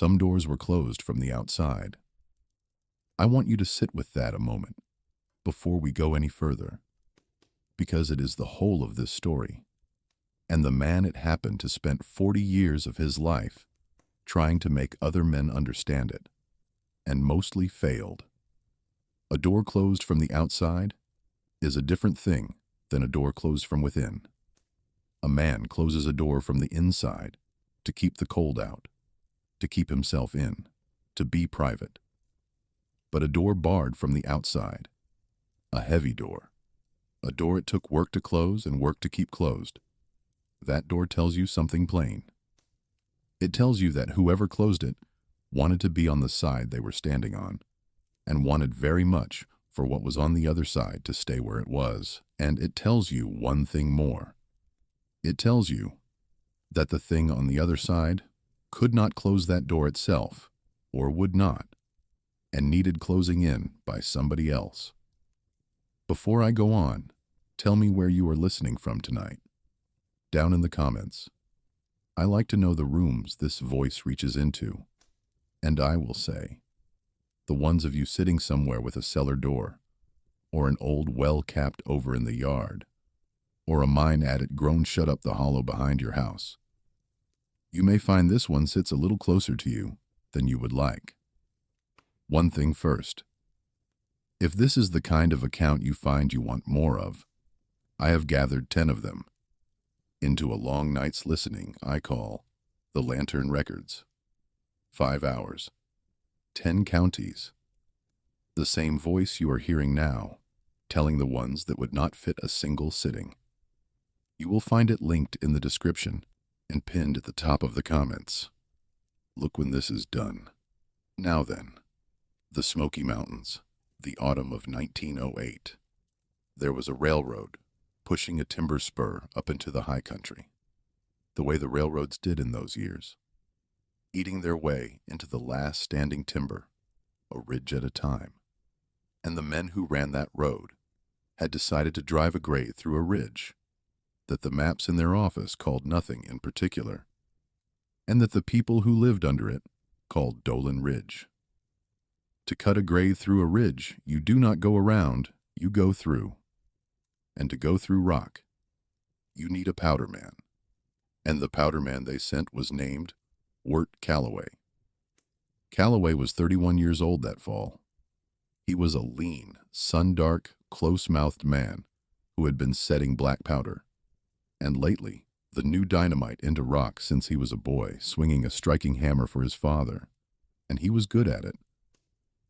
Some doors were closed from the outside. I want you to sit with that a moment before we go any further, because it is the whole of this story, and the man it happened to spent 40 years of his life trying to make other men understand it, and mostly failed. A door closed from the outside is a different thing than a door closed from within. A man closes a door from the inside to keep the cold out, to keep himself in, to be private. But a door barred from the outside, a heavy door, a door it took work to close and work to keep closed, that door tells you something plain. It tells you that whoever closed it wanted to be on the side they were standing on, and wanted very much for what was on the other side to stay where it was. And it tells you one thing more. It tells you that the thing on the other side could not close that door itself, or would not, and needed closing in by somebody else. Before I go on, tell me where you are listening from tonight. Down in the comments. I like to know the rooms this voice reaches into, and I will say, the ones of you sitting somewhere with a cellar door, or an old well capped over in the yard, or a mine adit grown shut up the hollow behind your house. You may find this one sits a little closer to you than you would like. One thing first. If this is the kind of account you find you want more of, I have gathered 10 of them into a long night's listening I call the Lantern Records. 5 hours, 10 counties. The same voice you are hearing now, telling the ones that would not fit a single sitting. You will find it linked in the description and pinned at the top of the comments. Look when this is done. Now then, the Smoky Mountains, the autumn of 1908. There was a railroad pushing a timber spur up into the high country, the way the railroads did in those years, eating their way into the last standing timber, a ridge at a time. And the men who ran that road had decided to drive a grade through a ridge that the maps in their office called nothing in particular, and that the people who lived under it called Dolan Ridge. To cut a grade through a ridge, you do not go around, you go through. And to go through rock, you need a powder man. And the powder man they sent was named Wirt Calloway. Calloway was 31 years old that fall. He was a lean, sun-dark, close-mouthed man who had been setting black powder, and lately the new dynamite into rock since he was a boy, swinging a striking hammer for his father. And he was good at it.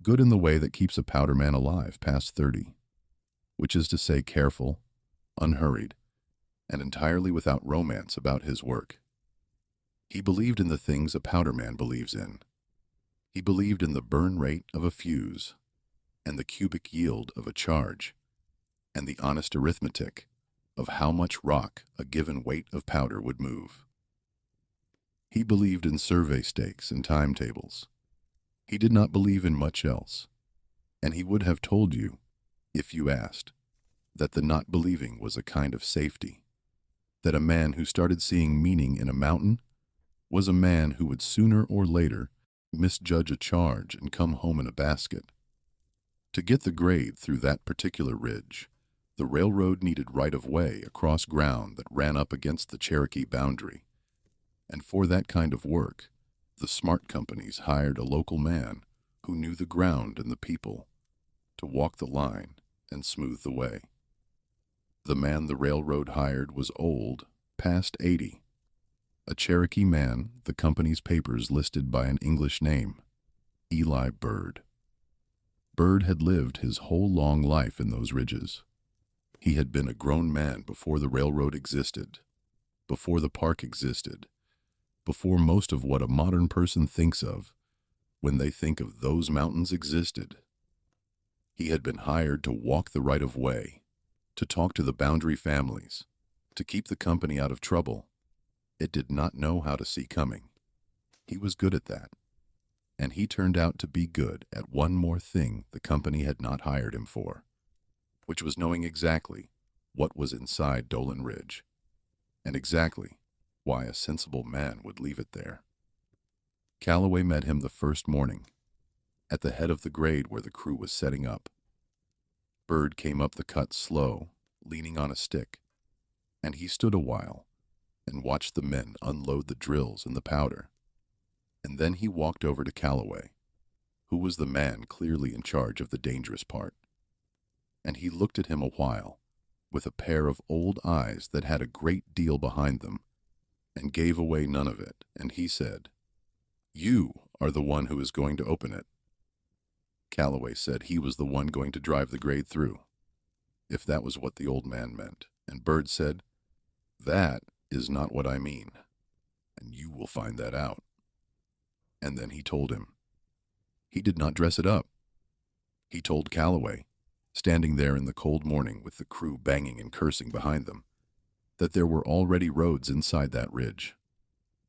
Good in the way that keeps a powder man alive past 30, which is to say careful, unhurried, and entirely without romance about his work. He believed in the things a powder man believes in. He believed in the burn rate of a fuse, and the cubic yield of a charge, and the honest arithmetic of how much rock a given weight of powder would move. He believed in survey stakes and timetables. He did not believe in much else, and he would have told you, if you asked, that the not believing was a kind of safety, that a man who started seeing meaning in a mountain was a man who would sooner or later misjudge a charge and come home in a basket. To get the grade through that particular ridge, the railroad needed right-of-way across ground that ran up against the Cherokee boundary, and for that kind of work, the smart companies hired a local man who knew the ground and the people to walk the line and smooth the way. The man the railroad hired was old, past 80, a Cherokee man the company's papers listed by an English name, Eli Bird. Bird had lived his whole long life in those ridges. He had been a grown man before the railroad existed, before the park existed, before most of what a modern person thinks of when they think of those mountains existed. He had been hired to walk the right-of-way, to talk to the boundary families, to keep the company out of trouble. It did not know how to see coming. He was good at that, and he turned out to be good at one more thing the company had not hired him for, which was knowing exactly what was inside Dolan Ridge, and exactly why a sensible man would leave it there. Calloway met him the first morning, at the head of the grade where the crew was setting up. Bird came up the cut slow, leaning on a stick, and he stood a while and watched the men unload the drills and the powder. And then he walked over to Calloway, who was the man clearly in charge of the dangerous part. And he looked at him a while, with a pair of old eyes that had a great deal behind them, and gave away none of it, and he said, "You are the one who is going to open it." Calloway said he was the one going to drive the grade through, if that was what the old man meant, and Bird said, "That is not what I mean, and you will find that out." And then he told him. He did not dress it up. He told Calloway, standing there in the cold morning with the crew banging and cursing behind them, that there were already roads inside that ridge,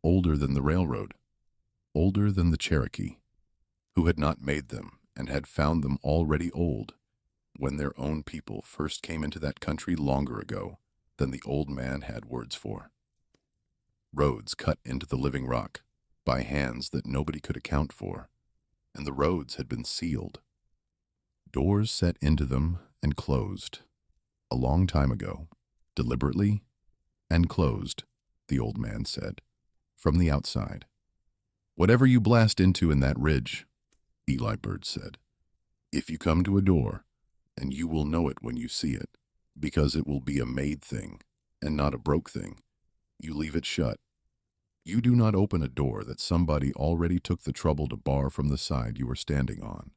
older than the railroad, older than the Cherokee, who had not made them and had found them already old when their own people first came into that country longer ago than the old man had words for. Roads cut into the living rock by hands that nobody could account for, and the roads had been sealed. Doors set into them and closed, a long time ago, deliberately, and closed, the old man said, from the outside. "Whatever you blast into in that ridge," Eli Bird said, "if you come to a door, and you will know it when you see it, because it will be a made thing, and not a broke thing, you leave it shut. You do not open a door that somebody already took the trouble to bar from the side you are standing on.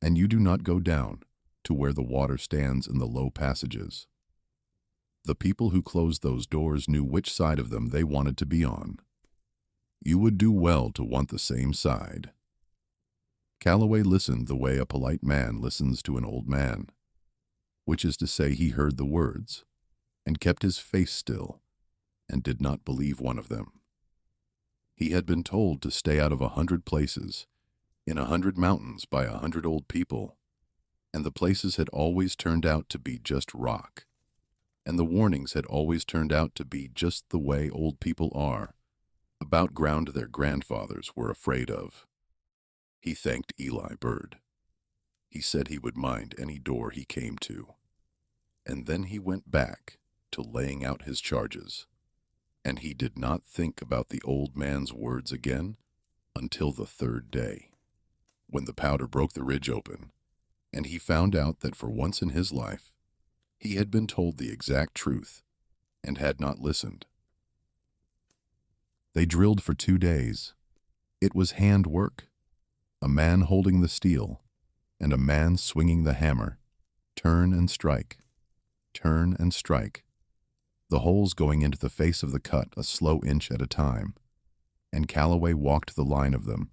And you do not go down to where the water stands in the low passages. The people who closed those doors knew which side of them they wanted to be on. You would do well to want the same side." Calloway listened the way a polite man listens to an old man, which is to say he heard the words, and kept his face still, and did not believe one of them. He had been told to stay out of 100 places, in 100 mountains by 100 old people, and the places had always turned out to be just rock, and the warnings had always turned out to be just the way old people are, about ground their grandfathers were afraid of. He thanked Eli Bird. He said he would mind any door he came to, and then he went back to laying out his charges, and he did not think about the old man's words again until the third day, when the powder broke the ridge open, and he found out that for once in his life he had been told the exact truth and had not listened. They drilled for 2 days. It was hand work, a man holding the steel and a man swinging the hammer, turn and strike, the holes going into the face of the cut a slow inch at a time, and Calloway walked the line of them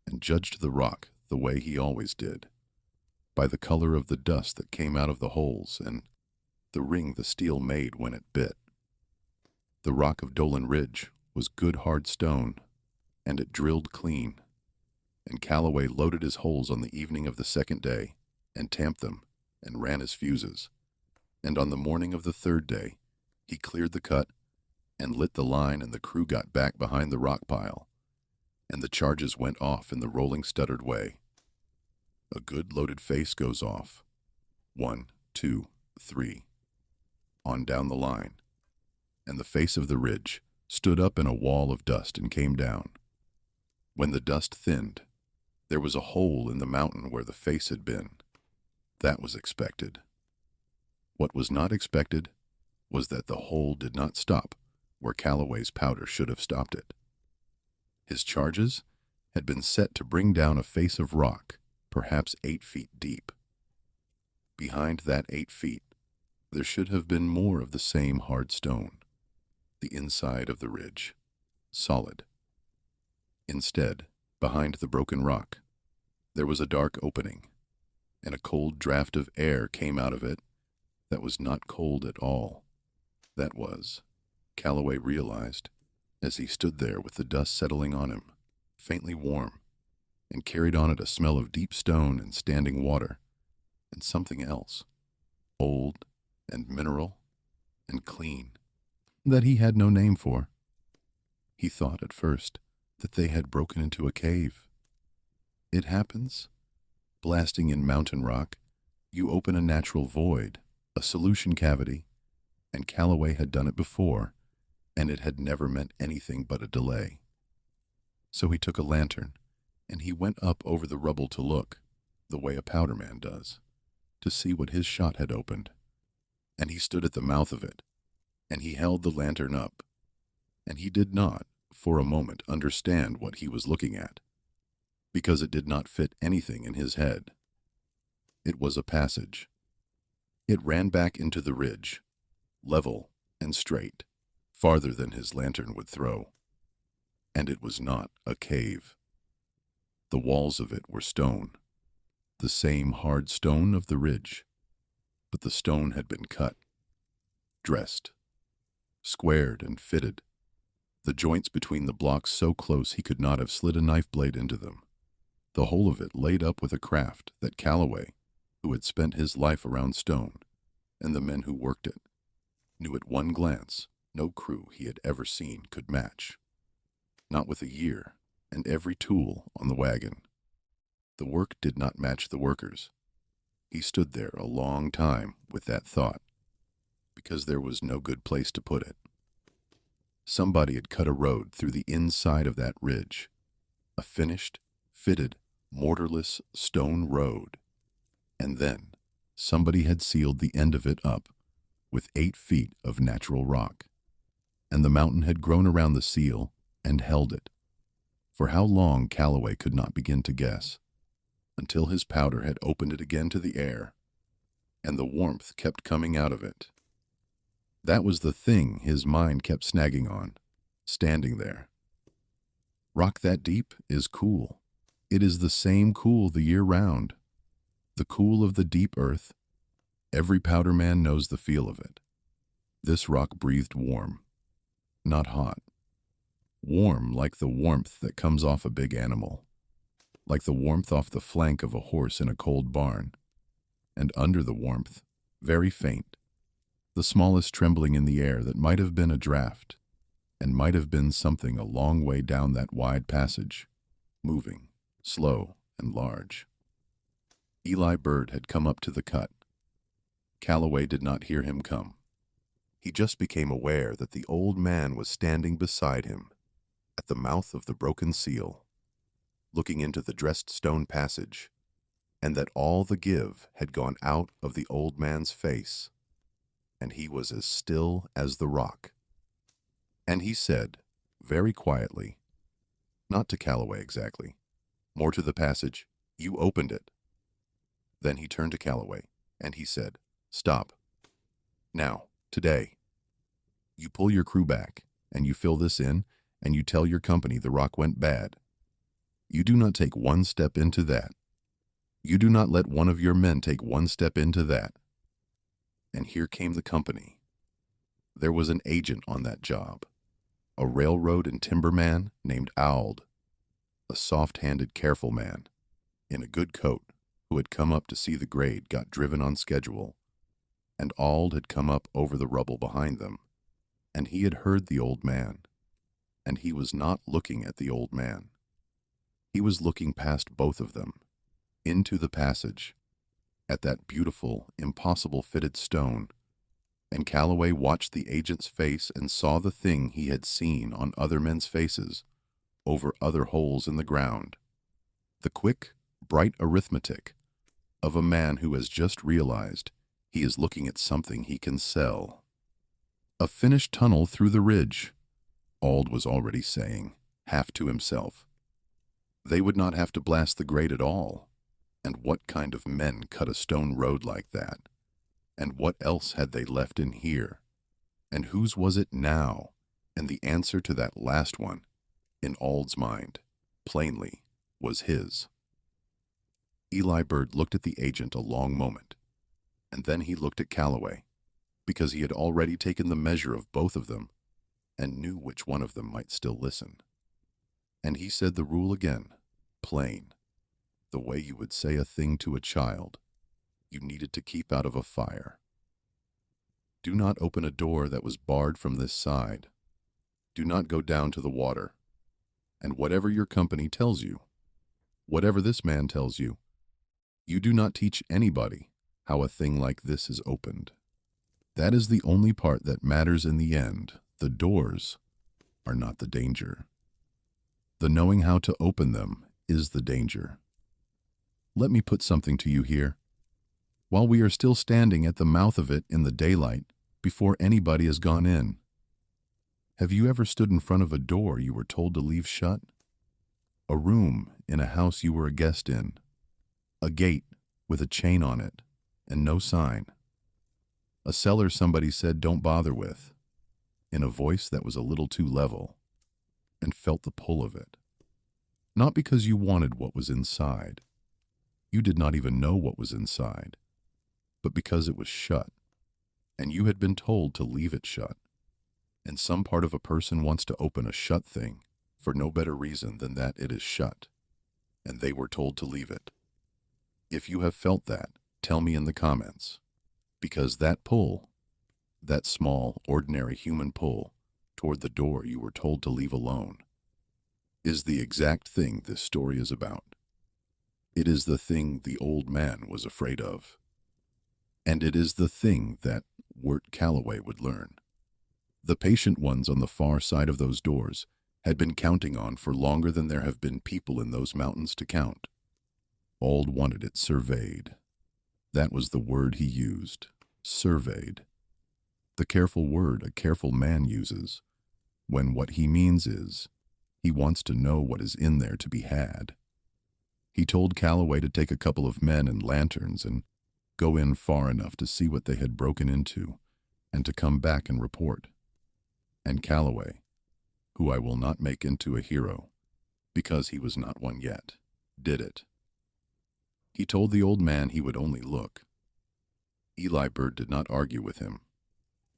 and judged the rock the way he always did, by the color of the dust that came out of the holes and the ring the steel made when it bit. The rock of Dolan Ridge was good hard stone, and it drilled clean, and Calloway loaded his holes on the evening of the second day and tamped them and ran his fuses, and on the morning of the third day he cleared the cut and lit the line, and the crew got back behind the rock pile, and the charges went off in the rolling stuttered way. A good loaded face goes off. 1, 2, 3. On down the line, and the face of the ridge stood up in a wall of dust and came down. When the dust thinned, there was a hole in the mountain where the face had been. That was expected. What was not expected was that the hole did not stop where Calloway's powder should have stopped it. His charges had been set to bring down a face of rock, perhaps 8 feet deep. Behind that 8 feet, there should have been more of the same hard stone, the inside of the ridge, solid. Instead, behind the broken rock, there was a dark opening, and a cold draft of air came out of it that was not cold at all. That was, Calloway realized, as he stood there with the dust settling on him, faintly warm, and carried on it a smell of deep stone and standing water, and something else, old and mineral and clean, that he had no name for. He thought at first that they had broken into a cave. It happens. Blasting in mountain rock, you open a natural void, a solution cavity, and Calloway had done it before, and it had never meant anything but a delay. So he took a lantern, and he went up over the rubble to look, the way a powder man does, to see what his shot had opened. And he stood at the mouth of it, and he held the lantern up, and he did not, for a moment, understand what he was looking at, because it did not fit anything in his head. It was a passage. It ran back into the ridge, level and straight, farther than his lantern would throw. And it was not a cave. The walls of it were stone, the same hard stone of the ridge, but the stone had been cut, dressed, squared and fitted, the joints between the blocks so close he could not have slid a knife blade into them, the whole of it laid up with a craft that Calloway, who had spent his life around stone, and the men who worked it, knew at one glance no crew he had ever seen could match. Not with a year and every tool on the wagon. The work did not match the workers. He stood there a long time with that thought, because there was no good place to put it. Somebody had cut a road through the inside of that ridge, a finished, fitted, mortarless stone road, and then somebody had sealed the end of it up with 8 feet of natural rock, and the mountain had grown around the seal and held it. For how long Calloway could not begin to guess, until his powder had opened it again to the air, and the warmth kept coming out of it. That was the thing his mind kept snagging on, standing there. Rock that deep is cool. It is the same cool the year round. The cool of the deep earth. Every powder man knows the feel of it. This rock breathed warm, not hot. Warm like the warmth that comes off a big animal, like the warmth off the flank of a horse in a cold barn. And under the warmth, very faint, the smallest trembling in the air that might have been a draft, and might have been something a long way down that wide passage, moving, slow and large. Eli Bird had come up to the cut. Calloway did not hear him come. He just became aware that the old man was standing beside him, at the mouth of the broken seal, looking into the dressed stone passage, and that all the give had gone out of the old man's face, and he was as still as the rock. And he said, very quietly, not to Calloway exactly, more to the passage, "You opened it." Then he turned to Calloway, and he said, "Stop. Now, today, you pull your crew back, and you fill this in, and you tell your company the rock went bad. You do not take one step into that. You do not let one of your men take one step into that." And here came the company. There was an agent on that job, a railroad and timber man named Auld, a soft-handed, careful man, in a good coat, who had come up to see the grade got driven on schedule, and Auld had come up over the rubble behind them, and he had heard the old man, and he was not looking at the old man. He was looking past both of them, into the passage, at that beautiful, impossible-fitted stone, and Calloway watched the agent's face and saw the thing he had seen on other men's faces, over other holes in the ground, the quick, bright arithmetic of a man who has just realized he is looking at something he can sell. A finished tunnel through the ridge, Auld was already saying, half to himself. They would not have to blast the grade at all. And what kind of men cut a stone road like that? And what else had they left in here? And whose was it now? And the answer to that last one, in Auld's mind, plainly, was his. Eli Bird looked at the agent a long moment, and then he looked at Calloway, because he had already taken the measure of both of them, and knew which one of them might still listen. And he said the rule again, plain, the way you would say a thing to a child you needed to keep out of a fire. Do not open a door that was barred from this side. Do not go down to the water. And whatever your company tells you, whatever this man tells you, you do not teach anybody how a thing like this is opened. That is the only part that matters in the end. The doors are not the danger. The knowing how to open them is the danger. Let me put something to you here. While we are still standing at the mouth of it in the daylight, before anybody has gone in, have you ever stood in front of a door you were told to leave shut? A room in a house you were a guest in? A gate with a chain on it and no sign? A cellar somebody said don't bother with, in a voice that was a little too level, and felt the pull of it. Not because you wanted what was inside. You did not even know what was inside, but because it was shut, and you had been told to leave it shut. And some part of a person wants to open a shut thing for no better reason than that it is shut, and they were told to leave it. If you have felt that, tell me in the comments, because that pull, that small, ordinary human pull toward the door you were told to leave alone, is the exact thing this story is about. It is the thing the old man was afraid of. And it is the thing that Wirt Calloway would learn. The patient ones on the far side of those doors had been counting on for longer than there have been people in those mountains to count. Auld wanted it surveyed. That was the word he used, surveyed. The careful word a careful man uses, when what he means is, he wants to know what is in there to be had. He told Calloway to take a couple of men and lanterns and go in far enough to see what they had broken into, and to come back and report. And Calloway, who I will not make into a hero, because he was not one yet, did it. He told the old man he would only look. Eli Bird did not argue with him.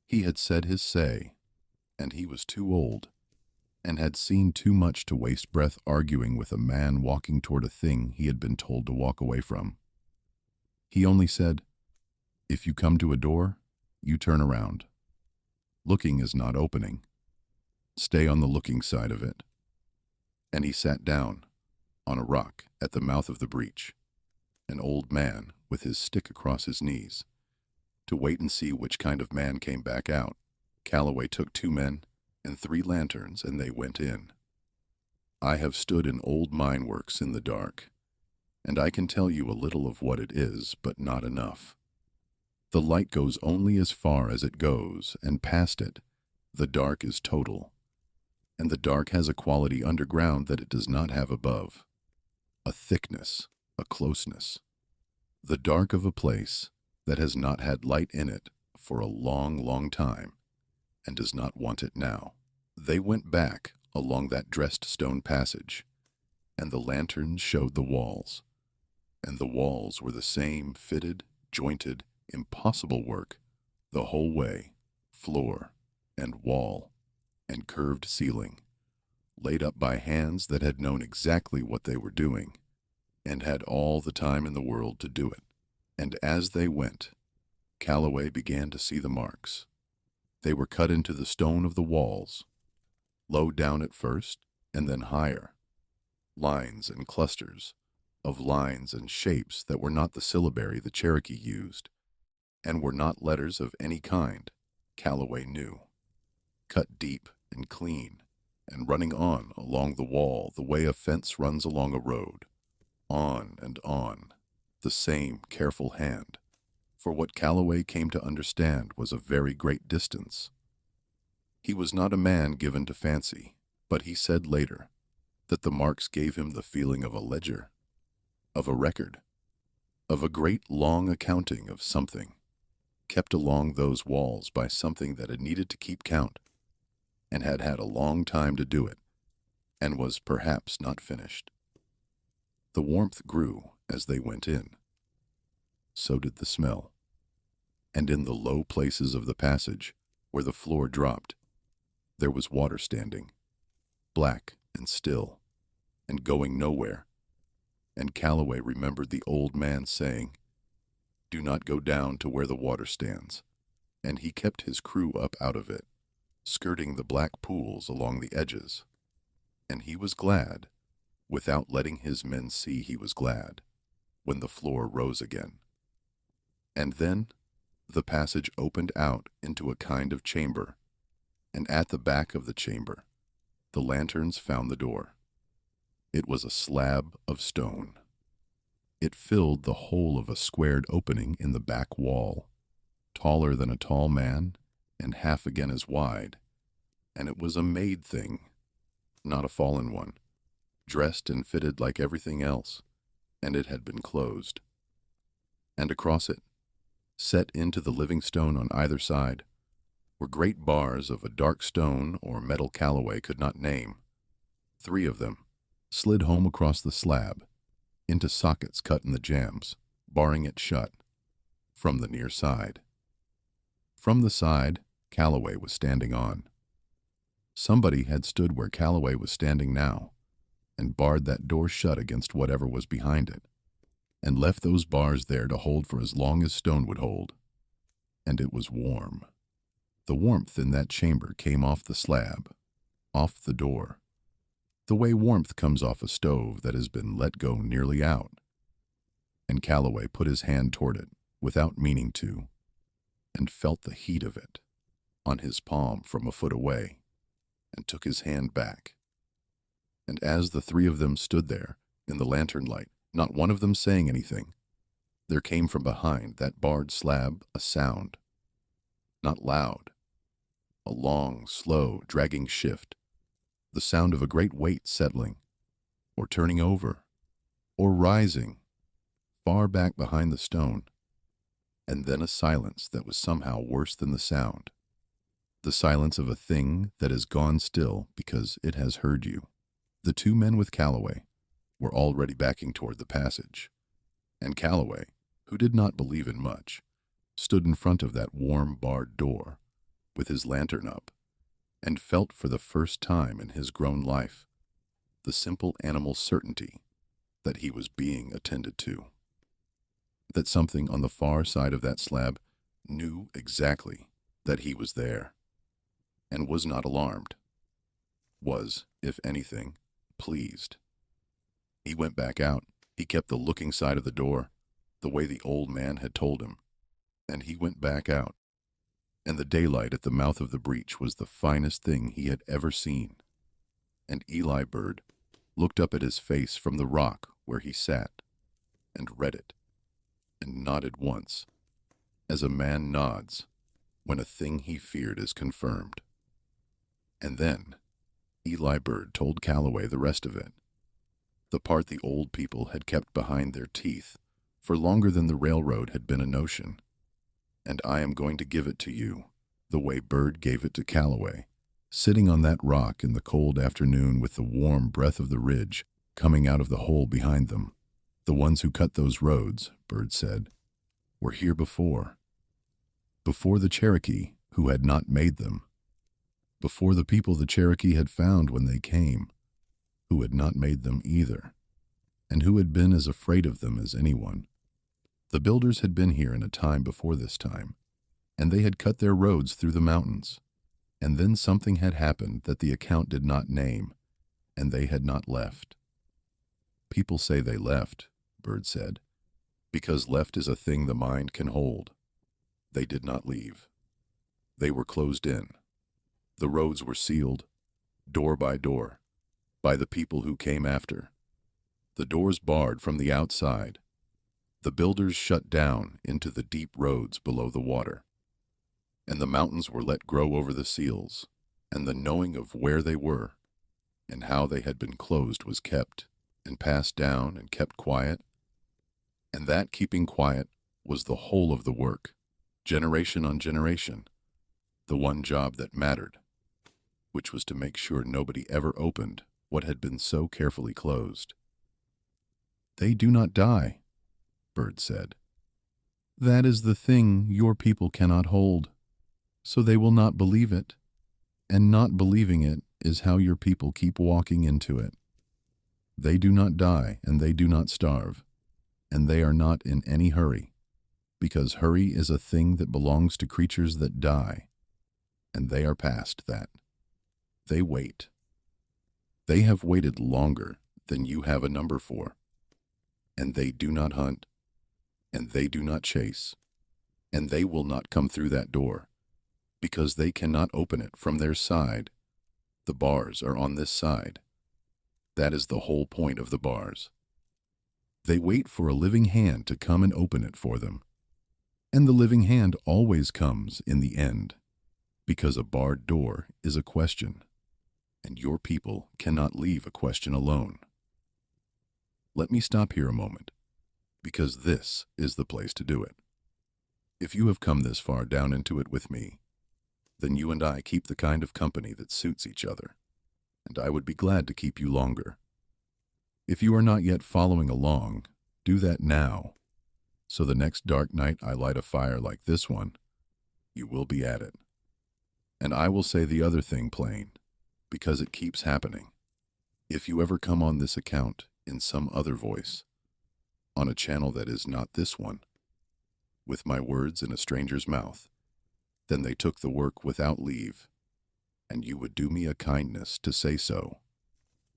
He had said his say, and he was too old, and had seen too much to waste breath arguing with a man walking toward a thing he had been told to walk away from. He only said, "If you come to a door, you turn around. Looking is not opening. Stay on the looking side of it." And he sat down on a rock at the mouth of the breach, an old man with his stick across his knees, to wait and see which kind of man came back out. Calloway took 2 men and 3 lanterns, and they went in. I have stood in old mine works in the dark, and I can tell you a little of what it is, but not enough. The light goes only as far as it goes, and past it, the dark is total. And the dark has a quality underground that it does not have above. A thickness, a closeness. The dark of a place that has not had light in it for a long, long time, and does not want it now. They went back along that dressed stone passage, and the lanterns showed the walls. And the walls were the same fitted, jointed, impossible work the whole way, floor and wall and curved ceiling, laid up by hands that had known exactly what they were doing and had all the time in the world to do it. And as they went, Calloway began to see the marks. They were cut into the stone of the walls, low down at first and then higher, lines and clusters of lines and shapes that were not the syllabary the Cherokee used, and were not letters of any kind, Calloway knew. Cut deep and clean, and running on along the wall the way a fence runs along a road, on and on, the same careful hand, for what Calloway came to understand was a very great distance. He was not a man given to fancy, but he said later that the marks gave him the feeling of a ledger, of a record, of a great long accounting of something, kept along those walls by something that had needed to keep count, and had had a long time to do it, and was perhaps not finished. The warmth grew as they went in. So did the smell. And in the low places of the passage, where the floor dropped, there was water standing, black and still, and going nowhere. And Calloway remembered the old man saying, "Do not go down to where the water stands," and he kept his crew up out of it, skirting the black pools along the edges. And he was glad, without letting his men see he was glad, when the floor rose again. And then the passage opened out into a kind of chamber, and at the back of the chamber, the lanterns found the door. It was a slab of stone. It filled the whole of a squared opening in the back wall, taller than a tall man and half again as wide, and it was a made thing, not a fallen one, dressed and fitted like everything else, and it had been closed. And across it, set into the living stone on either side, were great bars of a dark stone or metal Calloway could not name. 3 of them slid home across the slab, into sockets cut in the jambs, barring it shut, from the near side. From the side Calloway was standing on. Somebody had stood where Calloway was standing now, and barred that door shut against whatever was behind it, and left those bars there to hold for as long as stone would hold. And it was warm. The warmth in that chamber came off the slab, off the door, the way warmth comes off a stove that has been let go nearly out. And Calloway put his hand toward it, without meaning to, and felt the heat of it on his palm from a foot away, and took his hand back. And as the 3 of them stood there, in the lantern light, not one of them saying anything, there came from behind that barred slab a sound, not loud, a long, slow, dragging shift, the sound of a great weight settling, or turning over, or rising, far back behind the stone, and then a silence that was somehow worse than the sound, the silence of a thing that has gone still because it has heard you. The 2 men with Calloway were already backing toward the passage, and Calloway, who did not believe in much, stood in front of that warm barred door, with his lantern up, and felt for the first time in his grown life the simple animal certainty that he was being attended to, that something on the far side of that slab knew exactly that he was there, and was not alarmed, was, if anything, pleased. He went back out. He kept the looking side of the door, the way the old man had told him, and he went back out. And the daylight at the mouth of the breach was the finest thing he had ever seen. And Eli Bird looked up at his face from the rock where he sat, and read it, and nodded once, as a man nods when a thing he feared is confirmed. And then Eli Bird told Calloway the rest of it, the part the old people had kept behind their teeth for longer than the railroad had been a notion. And I am going to give it to you, the way Bird gave it to Calloway, sitting on that rock in the cold afternoon with the warm breath of the ridge coming out of the hole behind them. The ones who cut those roads, Bird said, were here before the Cherokee, who had not made them, before the people the Cherokee had found when they came, who had not made them either, and who had been as afraid of them as anyone. The builders had been here in a time before this time, and they had cut their roads through the mountains, and then something had happened that the account did not name, and they had not left. People say they left, Bird said, because left is a thing the mind can hold. They did not leave. They were closed in. The roads were sealed, door by door, by the people who came after. The doors barred from the outside. The builders shut down into the deep roads below the water, and the mountains were let grow over the seals, and the knowing of where they were and how they had been closed was kept and passed down and kept quiet, and that keeping quiet was the whole of the work, generation on generation, the one job that mattered, which was to make sure nobody ever opened what had been so carefully closed. They do not die, Bird said. That is the thing your people cannot hold, so they will not believe it, and not believing it is how your people keep walking into it. They do not die, and they do not starve, and they are not in any hurry, because hurry is a thing that belongs to creatures that die, and they are past that. They wait. They have waited longer than you have a number for, and they do not hunt, and they do not chase, and they will not come through that door, because they cannot open it from their side. The bars are on this side. That is the whole point of the bars. They wait for a living hand to come and open it for them. And the living hand always comes in the end, because a barred door is a question, and your people cannot leave a question alone. Let me stop here a moment, because this is the place to do it. If you have come this far down into it with me, then you and I keep the kind of company that suits each other, and I would be glad to keep you longer. If you are not yet following along, do that now, so the next dark night I light a fire like this one, you will be at it. And I will say the other thing plain, because it keeps happening. If you ever come on this account in some other voice, on a channel that is not this one, with my words in a stranger's mouth, then they took the work without leave, and you would do me a kindness to say so,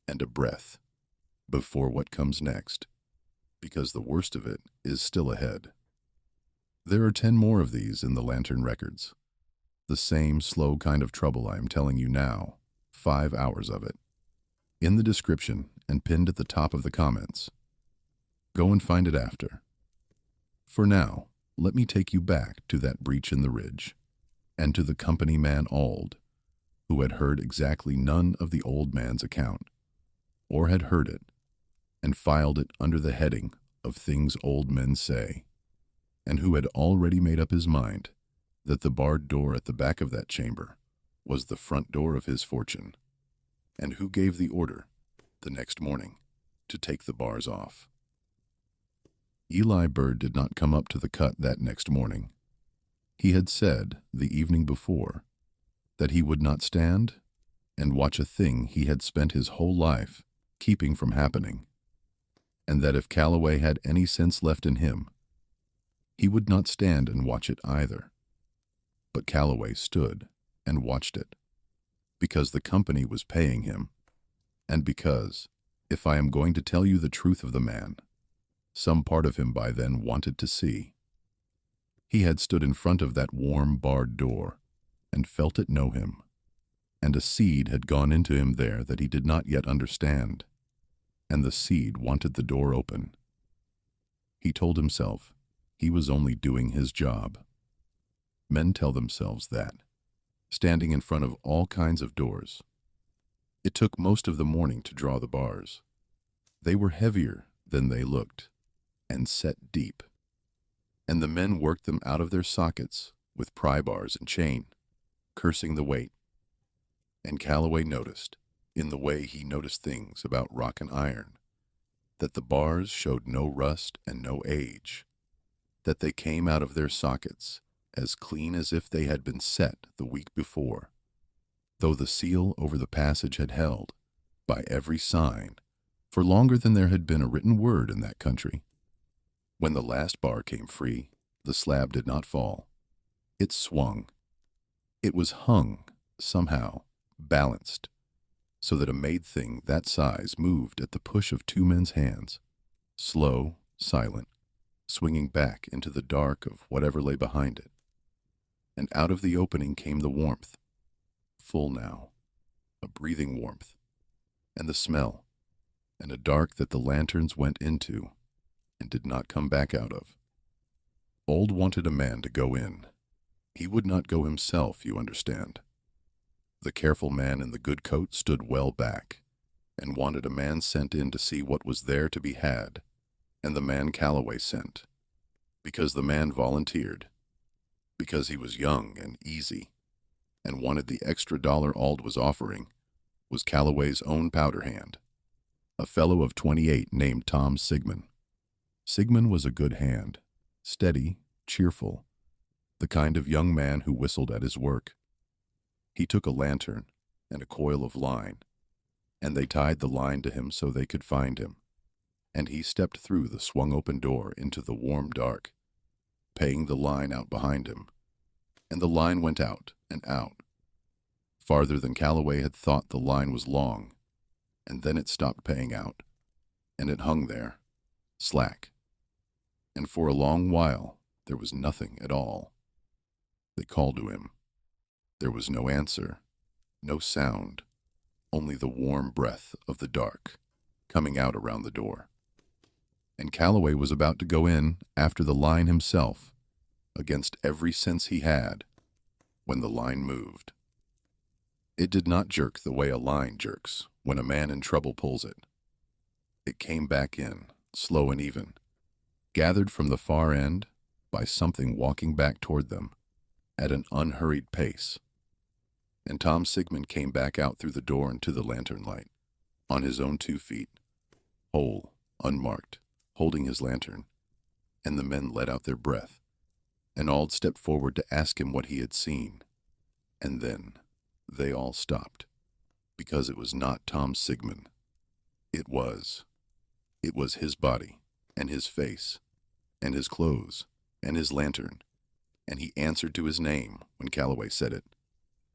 and a breath, before what comes next, because the worst of it is still ahead. There are 10 more of these in the Lantern records. The same slow kind of trouble I am telling you now, 5 hours of it. In the description and pinned at the top of the comments. Go and find it after. For now, let me take you back to that breach in the ridge, and to the company man Auld, who had heard exactly none of the old man's account, or had heard it, and filed it under the heading of things old men say, and who had already made up his mind that the barred door at the back of that chamber was the front door of his fortune, and who gave the order, the next morning, to take the bars off. Eli Bird did not come up to the cut that next morning. He had said, the evening before, that he would not stand and watch a thing he had spent his whole life keeping from happening, and that if Calloway had any sense left in him, he would not stand and watch it either. But Calloway stood and watched it, because the company was paying him, and because, if I am going to tell you the truth of the man, some part of him by then wanted to see. He had stood in front of that warm barred door and felt it know him, and a seed had gone into him there that he did not yet understand, and the seed wanted the door open. He told himself he was only doing his job. Men tell themselves that, standing in front of all kinds of doors. It took most of the morning to draw the bars. They were heavier than they looked, and set deep, and the men worked them out of their sockets with pry bars and chain, cursing the weight. And Calloway noticed, in the way he noticed things about rock and iron, that the bars showed no rust and no age, that they came out of their sockets as clean as if they had been set the week before, though the seal over the passage had held, by every sign, for longer than there had been a written word in that country. When the last bar came free, the slab did not fall. It swung. It was hung, somehow, balanced, so that a made thing that size moved at the push of 2 men's hands, slow, silent, swinging back into the dark of whatever lay behind it. And out of the opening came the warmth, full now, a breathing warmth, and the smell, and a dark that the lanterns went into and did not come back out of. Old wanted a man to go in. He would not go himself, you understand. The careful man in the good coat stood well back, and wanted a man sent in to see what was there to be had, and the man Calloway sent, because the man volunteered, because he was young and easy, and wanted the extra $1 Auld was offering, was Calloway's own powder hand, a fellow of 28 named Tom Sigmund. Sigmund was a good hand, steady, cheerful, the kind of young man who whistled at his work. He took a lantern and a coil of line, and they tied the line to him so they could find him, and he stepped through the swung-open door into the warm dark, paying the line out behind him, and the line went out and out, farther than Calloway had thought. The line was long, and then it stopped paying out, and it hung there, slack. And for a long while, there was nothing at all. They called to him. There was no answer, no sound, only the warm breath of the dark coming out around the door. And Calloway was about to go in after the line himself, against every sense he had, when the line moved. It did not jerk the way a line jerks when a man in trouble pulls it. It came back in, slow and even, gathered from the far end by something walking back toward them at an unhurried pace. And Tom Sigmund came back out through the door into the lantern light, on his own 2 feet, whole, unmarked, holding his lantern, and the men let out their breath, and all stepped forward to ask him what he had seen. And then they all stopped, because it was not Tom Sigmund. It was his body, and his face, and his clothes, and his lantern, and he answered to his name when Calloway said it,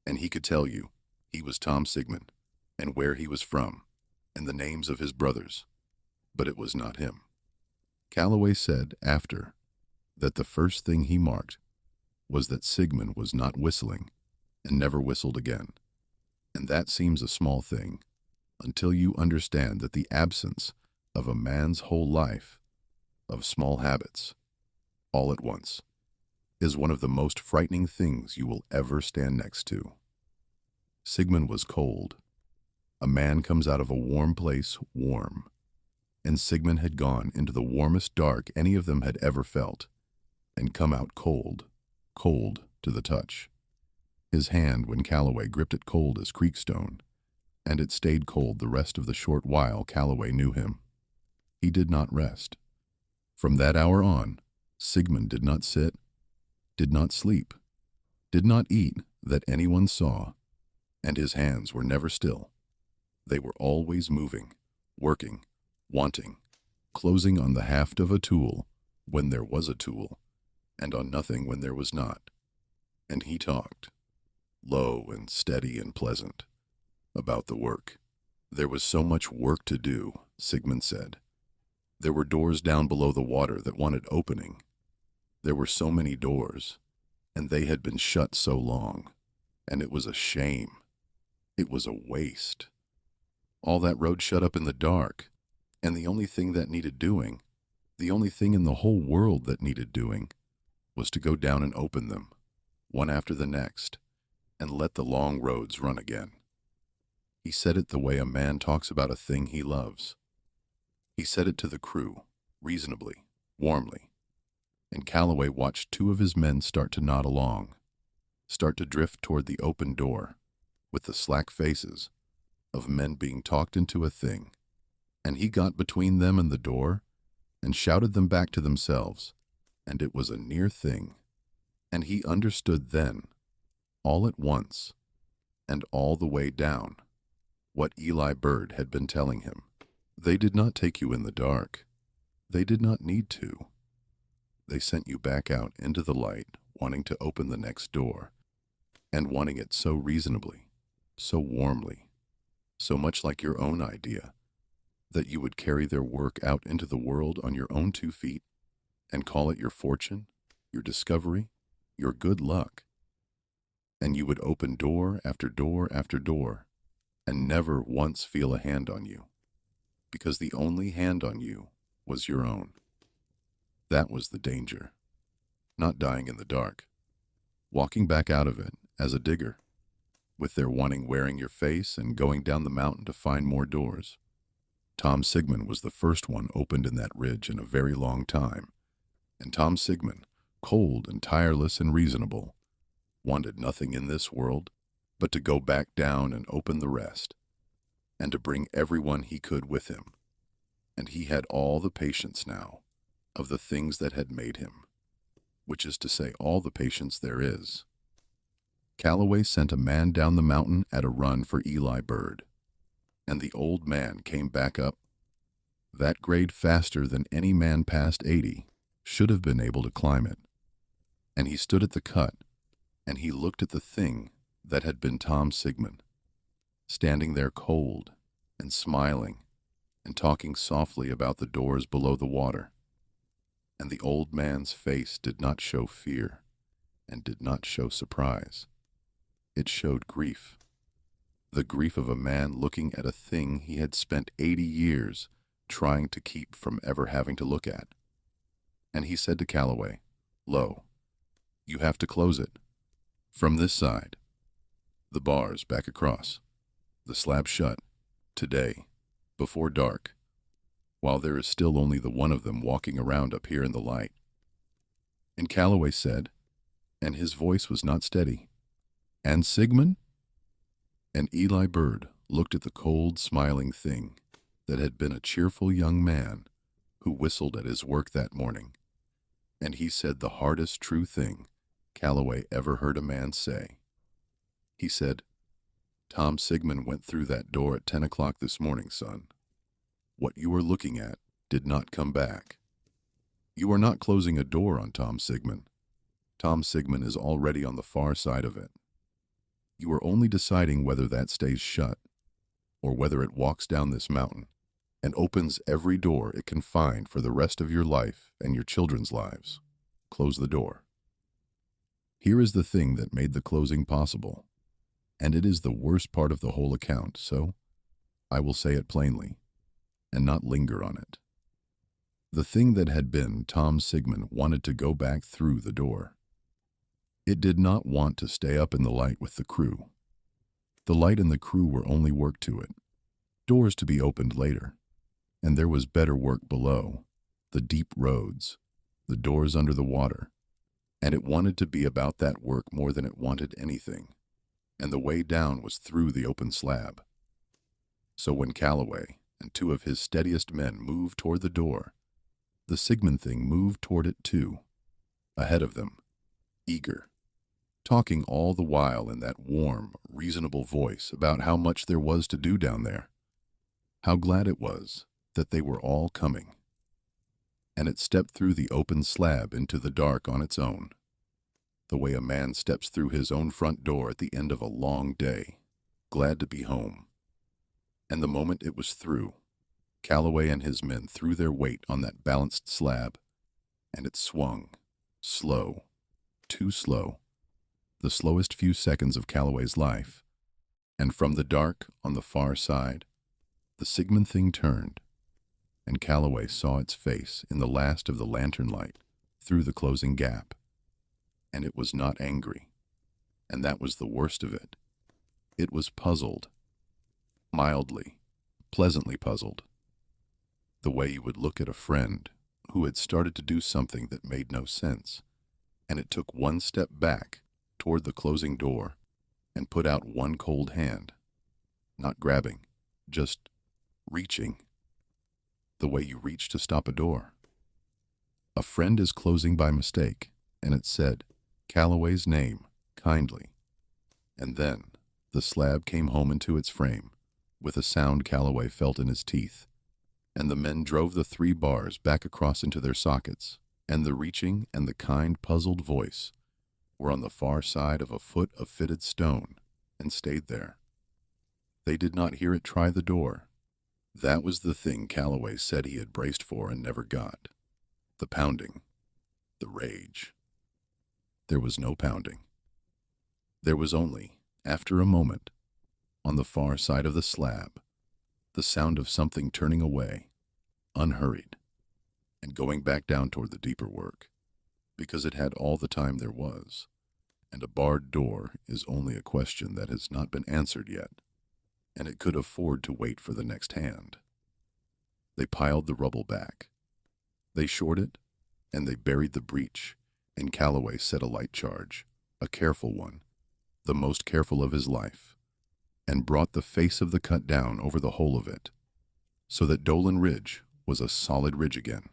and he could tell you he was Tom Sigmund, and where he was from, and the names of his brothers, but it was not him. Calloway said after that the first thing he marked was that Sigmund was not whistling and never whistled again, and that seems a small thing until you understand that the absence of a man's whole life, of small habits, all at once, is one of the most frightening things you will ever stand next to. Sigmund was cold. A man comes out of a warm place warm, and Sigmund had gone into the warmest dark any of them had ever felt, and come out cold, cold to the touch. His hand, when Calloway gripped it, cold as creekstone, and it stayed cold the rest of the short while Calloway knew him. He did not rest. From that hour on, Sigmund did not sit, did not sleep, did not eat that anyone saw, and his hands were never still. They were always moving, working, wanting, closing on the haft of a tool when there was a tool, and on nothing when there was not. And he talked, low and steady and pleasant, about the work. There was so much work to do, Sigmund said. There were doors down below the water that wanted opening. There were so many doors, and they had been shut so long, and it was a shame. It was a waste. All that road shut up in the dark, and the only thing that needed doing, the only thing in the whole world that needed doing, was to go down and open them, one after the next, and let the long roads run again. He said it the way a man talks about a thing he loves. He said it to the crew, reasonably, warmly, and Calloway watched 2 of his men start to nod along, start to drift toward the open door, with the slack faces of men being talked into a thing, and he got between them and the door and shouted them back to themselves, and it was a near thing, and he understood then, all at once, and all the way down, what Eli Bird had been telling him. They did not take you in the dark. They did not need to. They sent you back out into the light, wanting to open the next door, and wanting it so reasonably, so warmly, so much like your own idea, that you would carry their work out into the world on your own 2 feet and call it your fortune, your discovery, your good luck. And you would open door after door after door and never once feel a hand on you, because the only hand on you was your own. That was the danger. Not dying in the dark. Walking back out of it as a digger, with their wanting wearing your face and going down the mountain to find more doors. Tom Sigmund was the first one opened in that ridge in a very long time, and Tom Sigmund, cold and tireless and reasonable, wanted nothing in this world but to go back down and open the rest, and to bring everyone he could with him. And he had all the patience now of the things that had made him, which is to say all the patience there is. Calloway sent a man down the mountain at a run for Eli Bird, and the old man came back up that grade faster than any man past 80 should have been able to climb it. And he stood at the cut, and he looked at the thing that had been Tom Sigmund, standing there cold and smiling and talking softly about the doors below the water. And the old man's face did not show fear and did not show surprise. It showed grief. The grief of a man looking at a thing he had spent 80 years trying to keep from ever having to look at. And he said to Calloway, "Lo, you have to close it. From this side. The bars back across. The slab shut. Today. Before dark. While there is still only the one of them walking around up here in the light." And Calloway said, and his voice was not steady, "And Sigmund?" And Eli Bird looked at the cold, smiling thing that had been a cheerful young man who whistled at his work that morning. And he said the hardest true thing Calloway ever heard a man say. He said, "Tom Sigmund went through that door at 10 o'clock this morning, son. What you are looking at did not come back. You are not closing a door on Tom Sigmund. Tom Sigmund is already on the far side of it. You are only deciding whether that stays shut, or whether it walks down this mountain and opens every door it can find for the rest of your life and your children's lives. Close the door." Here is the thing that made the closing possible, and it is the worst part of the whole account, so I will say it plainly and not linger on it. The thing that had been Tom Sigmund wanted to go back through the door. It did not want to stay up in the light with the crew. The light and the crew were only work to it, doors to be opened later, and there was better work below, the deep roads, the doors under the water, and it wanted to be about that work more than it wanted anything, and the way down was through the open slab. So when Calloway and two of his steadiest men moved toward the door, the Sigmund thing moved toward it too, ahead of them, eager, talking all the while in that warm, reasonable voice about how much there was to do down there, how glad it was that they were all coming. And it stepped through the open slab into the dark on its own, the way a man steps through his own front door at the end of a long day, glad to be home. And the moment it was through, Calloway and his men threw their weight on that balanced slab, and it swung, slow, too slow, the slowest few seconds of Calloway's life, and from the dark on the far side, the Sigmund thing turned, and Calloway saw its face in the last of the lantern light through the closing gap. And it was not angry, and that was the worst of it. It was puzzled, mildly, pleasantly puzzled, the way you would look at a friend who had started to do something that made no sense, and it took one step back toward the closing door and put out one cold hand, not grabbing, just reaching, the way you reach to stop a door. A friend is closing by mistake, and it said Calloway's name, kindly. And then the slab came home into its frame, with a sound Calloway felt in his teeth, and the men drove the 3 bars back across into their sockets, and the reaching and the kind puzzled voice were on the far side of a foot of fitted stone, and stayed there. They did not hear it try the door. That was the thing Calloway said he had braced for and never got. The pounding. The rage. There was no pounding. There was only, after a moment, on the far side of the slab, the sound of something turning away, unhurried, and going back down toward the deeper work, because it had all the time there was, and a barred door is only a question that has not been answered yet, and it could afford to wait for the next hand. They piled the rubble back. They shored it, and they buried the breach, and Calloway set a light charge, a careful one, the most careful of his life, and brought the face of the cut down over the whole of it, so that Dolan Ridge was a solid ridge again,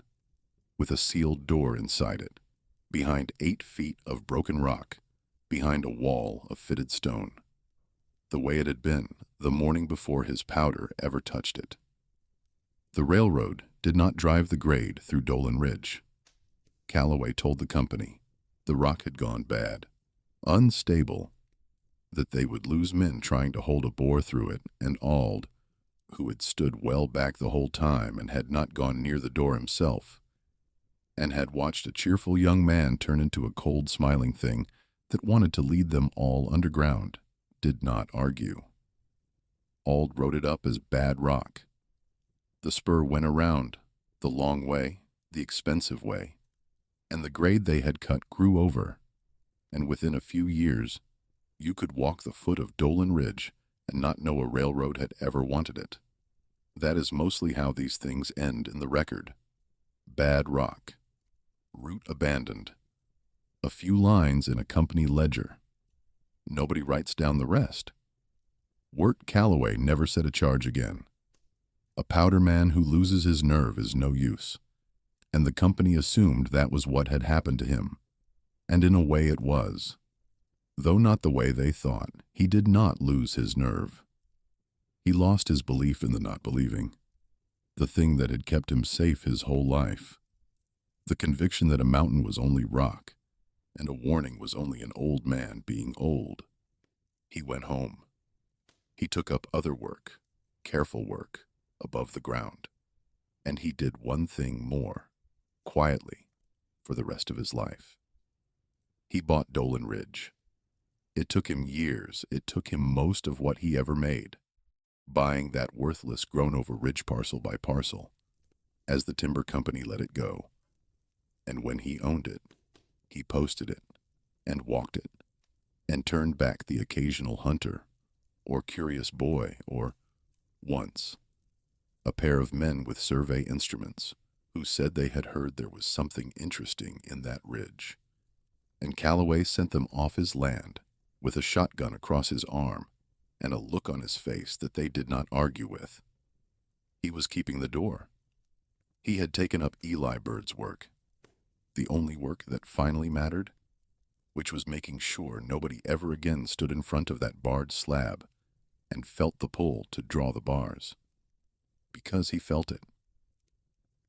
with a sealed door inside it, behind 8 feet of broken rock, behind a wall of fitted stone, the way it had been the morning before his powder ever touched it. The railroad did not drive the grade through Dolan Ridge. Calloway told the company the rock had gone bad, unstable, that they would lose men trying to hold a bore through it, and Ald who had stood well back the whole time and had not gone near the door himself, and had watched a cheerful young man turn into a cold, smiling thing that wanted to lead them all underground, did not argue. Ald wrote it up as bad rock. The spur went around, the long way, the expensive way, and the grade they had cut grew over, and within a few years you could walk the foot of Dolan Ridge and not know a railroad had ever wanted it. That is mostly how these things end in the record. Bad rock. Route abandoned. A few lines in a company ledger. Nobody writes down the rest. Wirt Calloway never said a charge again. A powder man who loses his nerve is no use, and the company assumed that was what had happened to him. And in a way it was. Though not the way they thought, he did not lose his nerve. He lost his belief in the not believing, the thing that had kept him safe his whole life, the conviction that a mountain was only rock, and a warning was only an old man being old. He went home. He took up other work, careful work, above the ground, and he did one thing more, quietly, for the rest of his life. He bought Dolan Ridge. It took him years, it took him most of what he ever made, buying that worthless grown-over ridge parcel by parcel, as the timber company let it go. And when he owned it, he posted it, and walked it, and turned back the occasional hunter, or curious boy, or, once, a pair of men with survey instruments, who said they had heard there was something interesting in that ridge. And Calloway sent them off his land, with a shotgun across his arm, and a look on his face that they did not argue with. He was keeping the door. He had taken up Eli Bird's work, the only work that finally mattered, which was making sure nobody ever again stood in front of that barred slab and felt the pull to draw the bars. Because he felt it.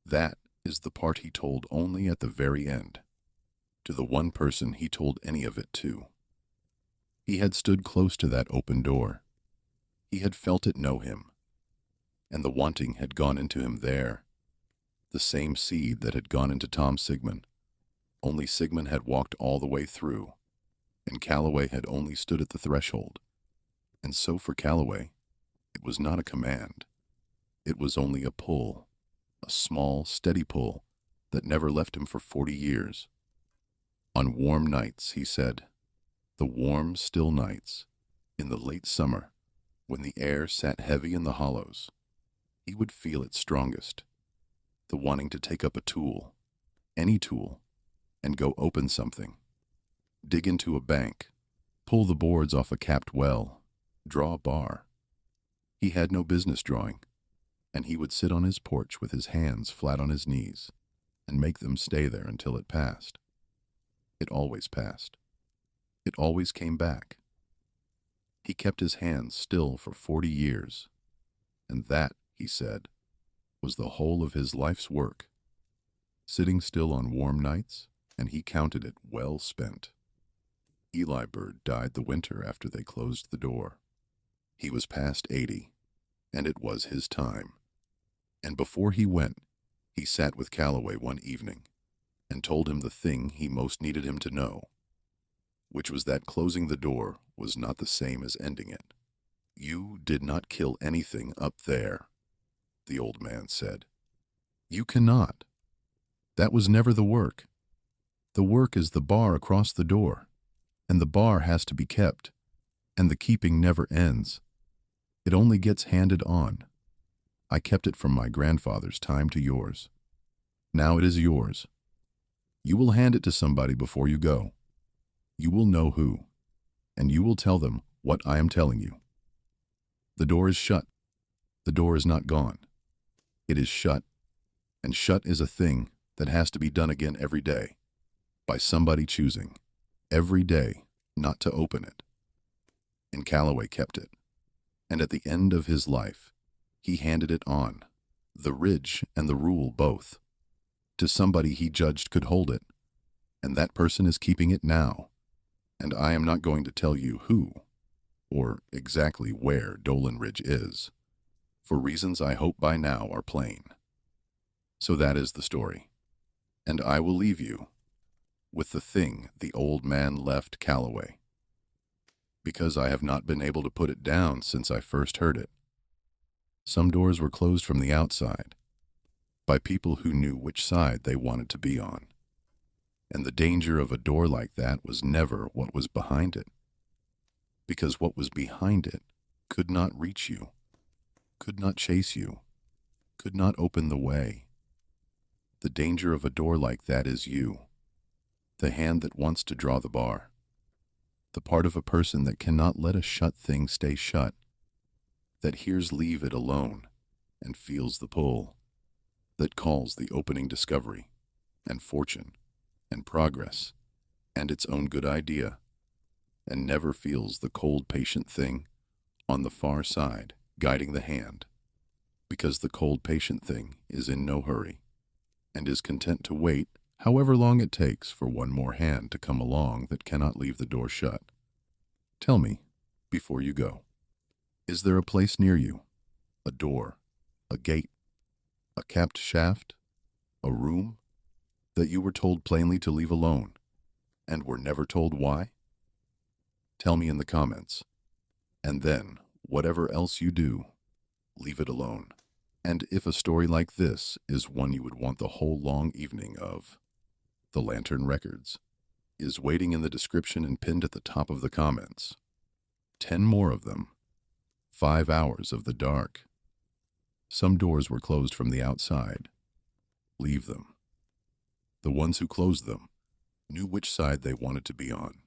That is the part he told only at the very end, to the one person he told any of it to. He had stood close to that open door. He had felt it know him, and the wanting had gone into him there, the same seed that had gone into Tom Sigmund, only Sigmund had walked all the way through, and Calloway had only stood at the threshold. And so for Calloway, it was not a command. It was only a pull, a small, steady pull that never left him for 40 years. On warm nights, he said, the warm, still nights, in the late summer, when the air sat heavy in the hollows, he would feel it strongest, the wanting to take up a tool, any tool, and go open something, dig into a bank, pull the boards off a capped well, draw a bar. He had no business drawing, and he would sit on his porch with his hands flat on his knees and make them stay there until it passed. It always passed. It always came back. He kept his hands still for 40 years, and that, he said, was the whole of his life's work. Sitting still on warm nights, and he counted it well spent. Eli Bird died the winter after they closed the door. He was past 80, and it was his time. And before he went, he sat with Calloway one evening and told him the thing he most needed him to know, which was that closing the door was not the same as ending it. You did not kill anything up there, the old man said. You cannot. That was never the work. The work is the bar across the door, and the bar has to be kept, and the keeping never ends. It only gets handed on. I kept it from my grandfather's time to yours. Now it is yours. You will hand it to somebody before you go. You will know who, and you will tell them what I am telling you. The door is shut. The door is not gone. It is shut, and shut is a thing that has to be done again every day, by somebody choosing, every day, not to open it. And Calloway kept it, and at the end of his life, he handed it on, the ridge and the rule both, to somebody he judged could hold it, and that person is keeping it now, and I am not going to tell you who, or exactly where Dolan Ridge is, for reasons I hope by now are plain. So that is the story. And I will leave you with the thing the old man left Calloway, because I have not been able to put it down since I first heard it. Some doors were closed from the outside, by people who knew which side they wanted to be on. And the danger of a door like that was never what was behind it, because what was behind it could not reach you, could not chase you, could not open the way. The danger of a door like that is you, the hand that wants to draw the bar, the part of a person that cannot let a shut thing stay shut, that hears leave it alone and feels the pull, that calls the opening discovery and fortune and progress and its own good idea, and never feels the cold patient thing on the far side guiding the hand, because the cold patient thing is in no hurry and is content to wait however long it takes for one more hand to come along that cannot leave the door shut. Tell me, before you go, is there a place near you, a door, a gate, a capped shaft, a room, that you were told plainly to leave alone, and were never told why? Tell me in the comments, and then, whatever else you do, leave it alone. And if a story like this is one you would want the whole long evening of, The Lantern Records is waiting in the description and pinned at the top of the comments. 10 more of them. 5 hours of the dark. Some doors were closed from the outside. Leave them. The ones who closed them knew which side they wanted to be on.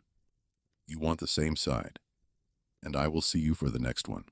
You want the same side, and I will see you for the next one.